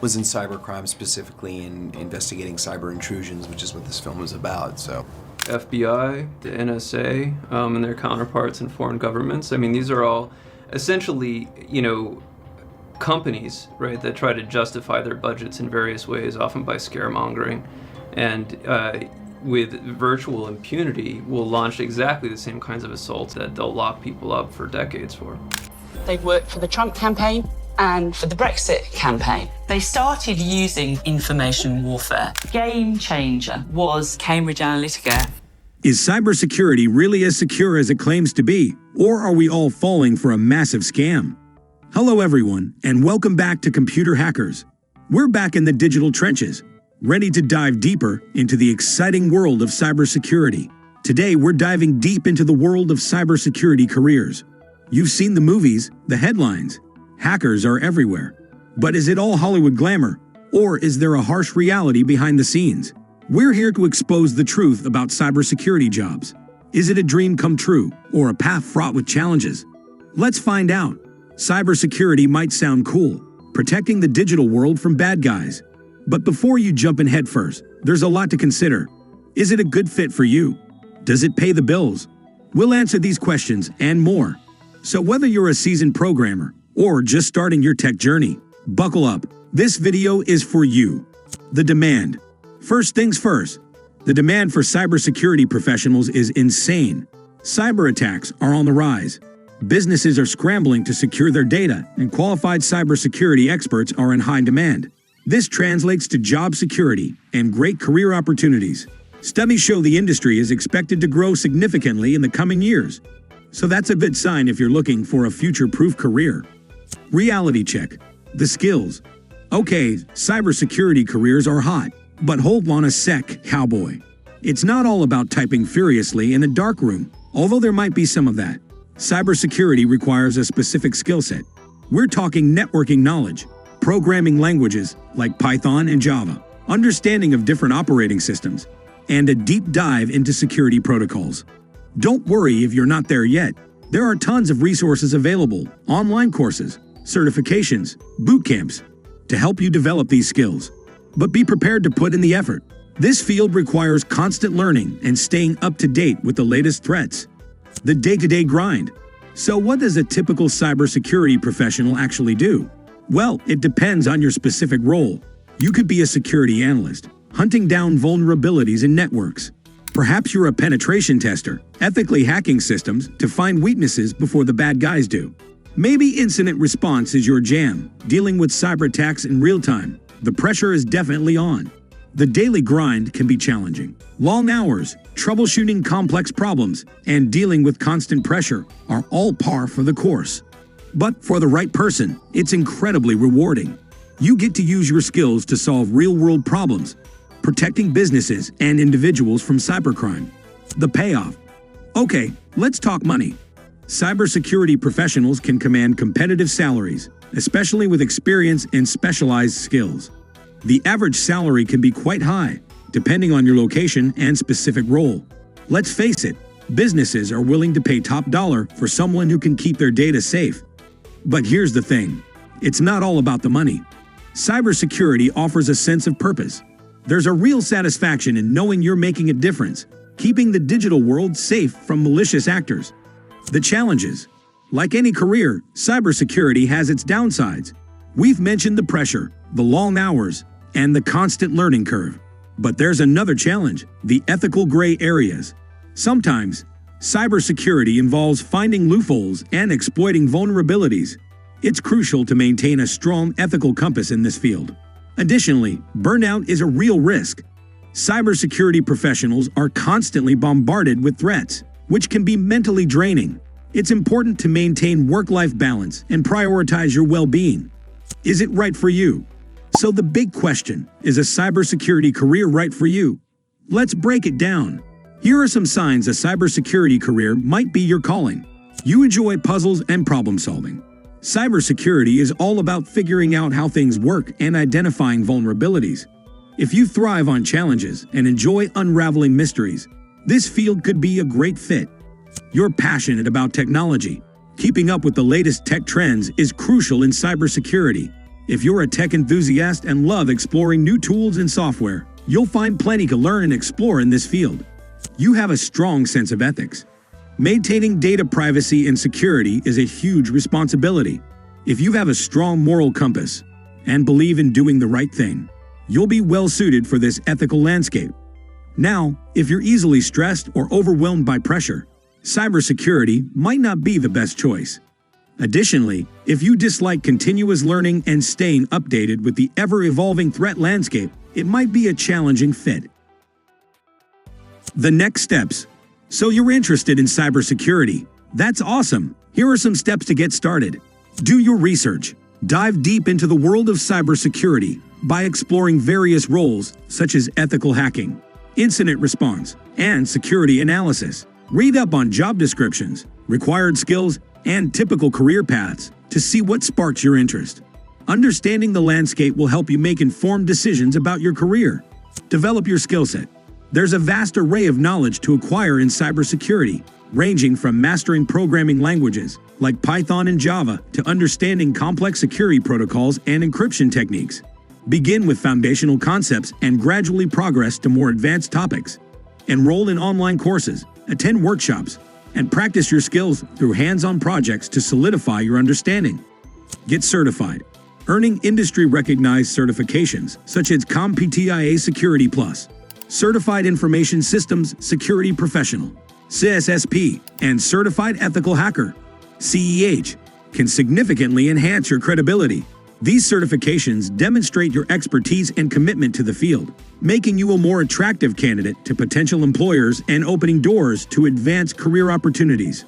was in cybercrime, specifically in investigating cyber intrusions, which is what this film is about. So, FBI, the NSA, and their counterparts in foreign governments. I mean, these are all essentially, companies, right, that try to justify their budgets in various ways, often by scaremongering, and with virtual impunity will launch exactly the same kinds of assaults that they'll lock people up for decades for. They've worked for the Trump campaign and for the Brexit campaign. They started using information warfare. Game changer was Cambridge Analytica. Is cybersecurity really as secure as it claims to be, or are we all falling for a massive scam? Hello everyone, and welcome back to Computer Hackers. We're back in the digital trenches, ready to dive deeper into the exciting world of cybersecurity. Today, we're diving deep into the world of cybersecurity careers. You've seen the movies, the headlines. Hackers are everywhere. But is it all Hollywood glamour, or is there a harsh reality behind the scenes? We're here to expose the truth about cybersecurity jobs. Is it a dream come true, or a path fraught with challenges? Let's find out. Cybersecurity might sound cool, protecting the digital world from bad guys. But before you jump in headfirst, there's a lot to consider. Is it a good fit for you? Does it pay the bills? We'll answer these questions and more. So whether you're a seasoned programmer or just starting your tech journey, buckle up. This video is for you. The demand. First things first, the demand for cybersecurity professionals is insane. Cyber attacks are on the rise. Businesses are scrambling to secure their data, and qualified cybersecurity experts are in high demand. This translates to job security and great career opportunities. Studies show the industry is expected to grow significantly in the coming years. So that's a good sign if you're looking for a future-proof career. Reality check. The skills. Okay, cybersecurity careers are hot, but hold on a sec, cowboy. It's not all about typing furiously in a dark room, although there might be some of that. Cybersecurity requires a specific skill set. We're talking networking knowledge, programming languages like Python and Java, understanding of different operating systems, and a deep dive into security protocols. Don't worry if you're not there yet. There are tons of resources available, online courses, certifications, boot camps, to help you develop these skills. But be prepared to put in the effort. This field requires constant learning and staying up to date with the latest threats. The day-to-day grind. So what does a typical cybersecurity professional actually do? Well, it depends on your specific role. You could be a security analyst, hunting down vulnerabilities in networks. Perhaps you're a penetration tester, ethically hacking systems to find weaknesses before the bad guys do. Maybe incident response is your jam, dealing with cyber attacks in real time. The pressure is definitely on. The daily grind can be challenging. Long hours, troubleshooting complex problems, and dealing with constant pressure are all par for the course. But for the right person, it's incredibly rewarding. You get to use your skills to solve real-world problems, protecting businesses and individuals from cybercrime. The payoff. Okay, let's talk money. Cybersecurity professionals can command competitive salaries, especially with experience and specialized skills. The average salary can be quite high, depending on your location and specific role. Let's face it, businesses are willing to pay top dollar for someone who can keep their data safe. But here's the thing, it's not all about the money. Cybersecurity offers a sense of purpose. There's a real satisfaction in knowing you're making a difference, keeping the digital world safe from malicious actors. The challenges. Like any career, cybersecurity has its downsides. We've mentioned the pressure, the long hours, and the constant learning curve. But there's another challenge, the ethical gray areas. Sometimes, cybersecurity involves finding loopholes and exploiting vulnerabilities. It's crucial to maintain a strong ethical compass in this field. Additionally, burnout is a real risk. Cybersecurity professionals are constantly bombarded with threats, which can be mentally draining. It's important to maintain work-life balance and prioritize your well-being. Is it right for you? So the big question, is a cybersecurity career right for you? Let's break it down. Here are some signs a cybersecurity career might be your calling. You enjoy puzzles and problem solving. Cybersecurity is all about figuring out how things work and identifying vulnerabilities. If you thrive on challenges and enjoy unraveling mysteries, this field could be a great fit. You're passionate about technology. Keeping up with the latest tech trends is crucial in cybersecurity. If you're a tech enthusiast and love exploring new tools and software, you'll find plenty to learn and explore in this field. You have a strong sense of ethics. Maintaining data privacy and security is a huge responsibility. If you have a strong moral compass and believe in doing the right thing, you'll be well suited for this ethical landscape. Now, if you're easily stressed or overwhelmed by pressure, cybersecurity might not be the best choice. Additionally, if you dislike continuous learning and staying updated with the ever-evolving threat landscape, it might be a challenging fit. The next steps. So you're interested in cybersecurity. That's awesome. Here are some steps to get started. Do your research. Dive deep into the world of cybersecurity by exploring various roles such as ethical hacking, incident response, and security analysis. Read up on job descriptions, required skills, and typical career paths to see what sparks your interest. Understanding the landscape will help you make informed decisions about your career. Develop your skill set. There's a vast array of knowledge to acquire in cybersecurity, ranging from mastering programming languages like Python and Java to understanding complex security protocols and encryption techniques. Begin with foundational concepts and gradually progress to more advanced topics. Enroll in online courses, attend workshops, and practice your skills through hands-on projects to solidify your understanding. Get certified, earning industry-recognized certifications such as CompTIA Security Plus, Certified Information Systems Security Professional, CSSP, and Certified Ethical Hacker, CEH, can significantly enhance your credibility. These certifications demonstrate your expertise and commitment to the field, making you a more attractive candidate to potential employers and opening doors to advanced career opportunities.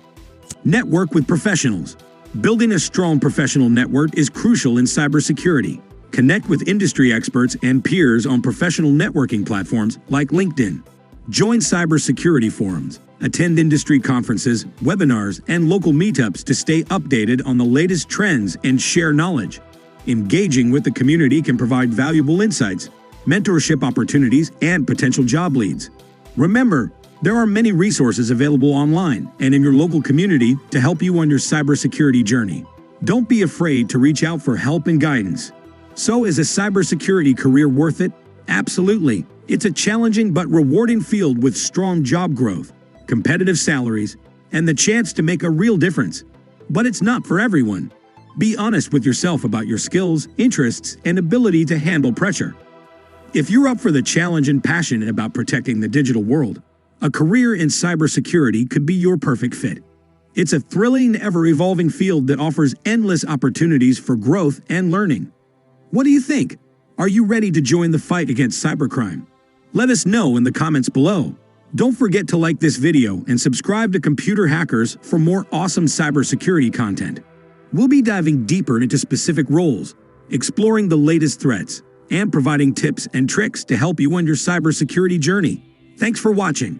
Network with professionals. Building a strong professional network is crucial in cybersecurity. Connect with industry experts and peers on professional networking platforms like LinkedIn. Join cybersecurity forums, attend industry conferences, webinars, and local meetups to stay updated on the latest trends and share knowledge. Engaging with the community can provide valuable insights, mentorship opportunities, and potential job leads. Remember, there are many resources available online and in your local community to help you on your cybersecurity journey. Don't be afraid to reach out for help and guidance. So, is a cybersecurity career worth it? Absolutely. It's a challenging but rewarding field with strong job growth, competitive salaries, and the chance to make a real difference. But it's not for everyone. Be honest with yourself about your skills, interests, and ability to handle pressure. If you're up for the challenge and passionate about protecting the digital world, a career in cybersecurity could be your perfect fit. It's a thrilling, ever-evolving field that offers endless opportunities for growth and learning. What do you think? Are you ready to join the fight against cybercrime? Let us know in the comments below. Don't forget to like this video and subscribe to Computer Hackers for more awesome cybersecurity content. We'll be diving deeper into specific roles, exploring the latest threats, and providing tips and tricks to help you on your cybersecurity journey. Thanks for watching.